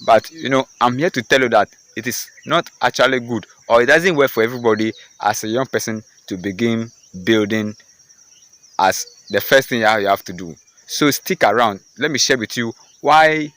But I'm here to tell you that it is not actually good, or it doesn't work for everybody as a young person to begin building as the first thing you have to do. So stick around. Let me share with you why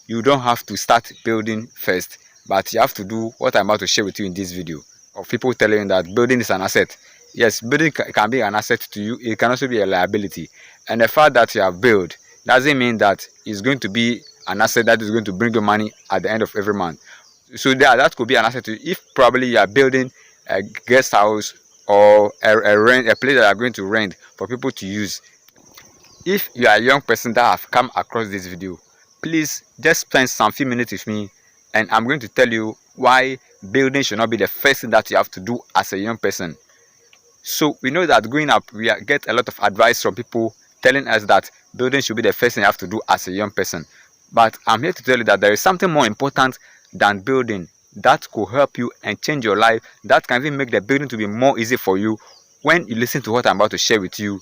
you don't have to start building first, but you have to do what I'm about to share with you in this video. Of people telling you that building is an asset. Yes, building can be an asset to you. It can also be a liability. And the fact that you have built doesn't mean that it's going to be an asset that is going to bring you money at the end of every month. So that could be an asset to you if probably you are building a guest house or a place that you are going to rent for people to use. If you are a young person that have come across this video, please just spend some few minutes with me, and I'm going to tell you why building should not be the first thing that you have to do as a young person. So we know that growing up, we get a lot of advice from people telling us that building should be the first thing you have to do as a young person. But I'm here to tell you that there is something more important than building that could help you and change your life, that can even make the building to be more easy for you when you listen to what I'm about to share with you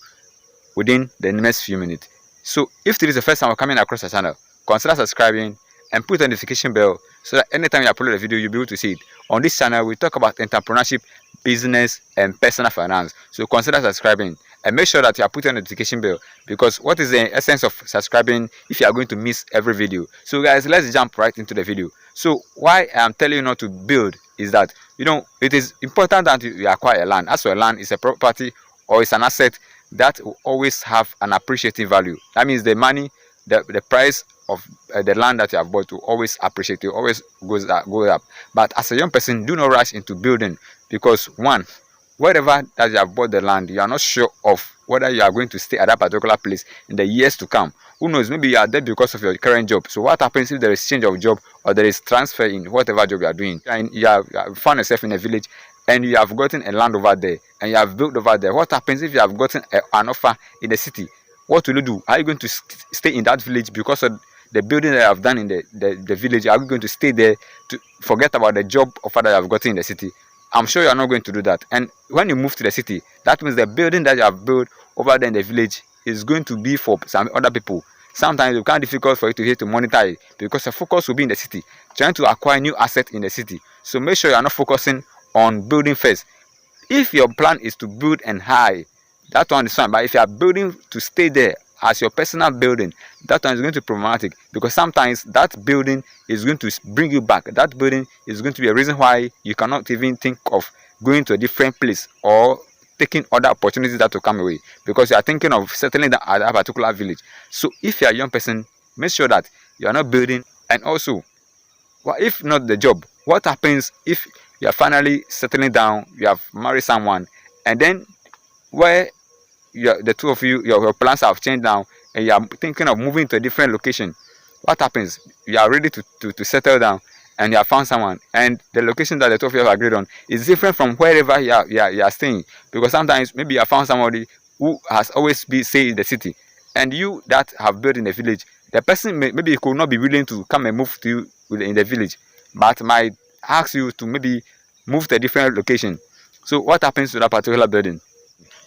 within the next few minutes. So if this is the first time you're coming across the channel, consider subscribing and put the notification bell so that anytime you upload a video, you'll be able to see it. On this channel, we talk about entrepreneurship, business, and personal finance. So consider subscribing and make sure that you are putting on the notification bell, because what is the essence of subscribing if you are going to miss every video? So guys, let's jump right into the video. So why I'm telling you not to build is that it is important that you acquire land. As for land is a property or it's an asset that will always have an appreciating value. That means the money, the price of the land that you have bought will always appreciate. It always goes up. But as a young person, do not rush into building, because one, wherever that you have bought the land, you are not sure of whether you are going to stay at that particular place in the years to come. Who knows? Maybe you are there because of your current job. So what happens if there is change of job, or there is transfer in whatever job you are doing, and you have found yourself in a village and you have gotten a land over there and you have built over there? What happens if you have gotten an offer in the city? What will you do? Are you going to stay in that village because of the building that you have done in the village? Are you going to stay there to forget about the job offer that you have gotten in the city? I'm sure you are not going to do that. And when you move to the city, that means the building that you have built over there in the village is going to be for some other people. Sometimes it becomes difficult for you to monitor it, because the focus will be in the city, trying to acquire new assets in the city. So make sure you are not focusing on building first. If your plan is to build and high, that one is fine. But if you are building to stay there as your personal building, that one is going to be problematic, because sometimes that building is going to bring you back. That building is going to be a reason why you cannot even think of going to a different place or taking other opportunities that will come away, because you are thinking of settling down at a particular village. So if you are a young person, make sure that you are not building. And also, if not the job, what happens if you are finally settling down, you have married someone, and then where the two of you, your plans have changed now, and you are thinking of moving to a different location? What happens? You are ready to settle down, and you have found someone, and the location that the two of you have agreed on is different from wherever you are staying, because sometimes maybe you have found somebody who has always been staying in the city, and you that have built in the village, the person maybe could not be willing to come and move to you in the village, but might ask you to maybe move to a different location. So what happens to that particular building?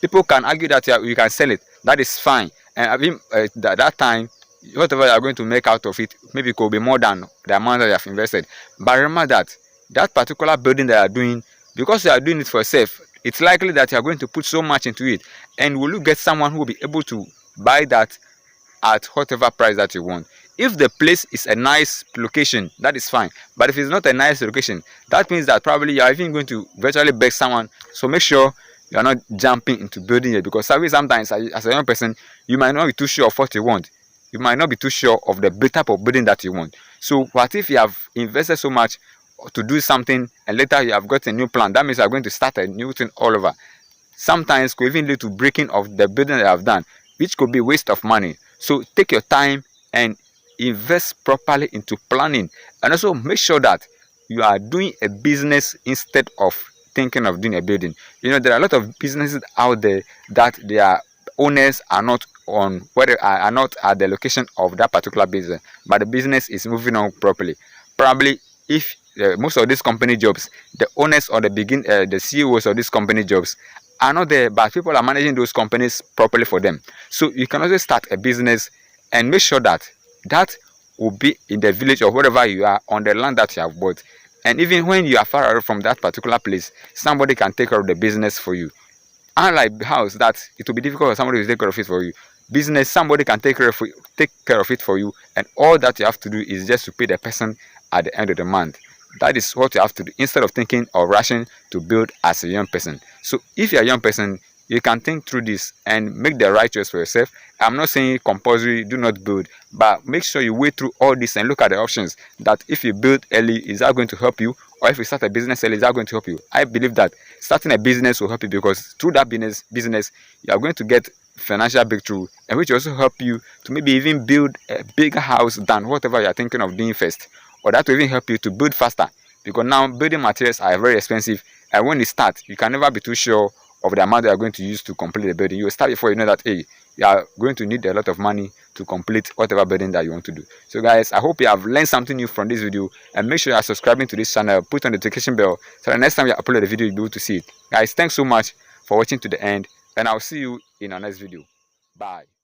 People can argue that you can sell it. That is fine. And I mean, that time, whatever you are going to make out of it, maybe it could be more than the amount that you have invested. But remember that that particular building that you are doing, because you are doing it for yourself, it's likely that you are going to put so much into it. And will you get someone who will be able to buy that at whatever price that you want? If the place is a nice location, that is fine. But if it's not a nice location, that means that probably you are even going to virtually beg someone. So make sure you are not jumping into building it, because sometimes as a young person, you might not be too sure of what you want. You might not be too sure of the type of building that you want. So what if you have invested so much to do something, and later you have got a new plan? That means you are going to start a new thing all over. Sometimes could even lead to breaking of the building that you have done, which could be waste of money. So take your time and invest properly into planning, and also make sure that you are doing a business instead of thinking of doing a building. There are a lot of businesses out there that their owners are not are not at the location of that particular business, but the business is moving on properly. Probably if most of these company jobs, the owners or the CEOs of these company jobs are not there, but people are managing those companies properly for them. So you can also start a business and make sure that will be in the village or wherever you are on the land that you have bought. And even when you are far away from that particular place, somebody can take care of the business for you. Unlike house, that it will be difficult for somebody to take care of it for you. Business, somebody can take care of it for you, and all that you have to do is just to pay the person at the end of the month. That is what you have to do instead of thinking or rushing to build as a young person. So if you're a young person, you can think through this and make the right choice for yourself. I'm not saying compulsory do not build, but make sure you wait through all this and look at the options. That if you build early, is that going to help you? Or if you start a business early, is that going to help you? I believe that starting a business will help you, because through that business you are going to get financial breakthrough, and which also help you to maybe even build a bigger house than whatever you are thinking of doing first. Or that will even help you to build faster, because now building materials are very expensive, and when you start, you can never be too sure of the amount you are going to use to complete the building. You will start before you know that, hey, you are going to need a lot of money to complete whatever building that you want to do. So guys, I hope you have learned something new from this video, and make sure you are subscribing to this channel, put on the notification bell, so the next time you upload a video you'll be able to see it. Guys, thanks so much for watching to the end, and I'll see you in our next video. Bye.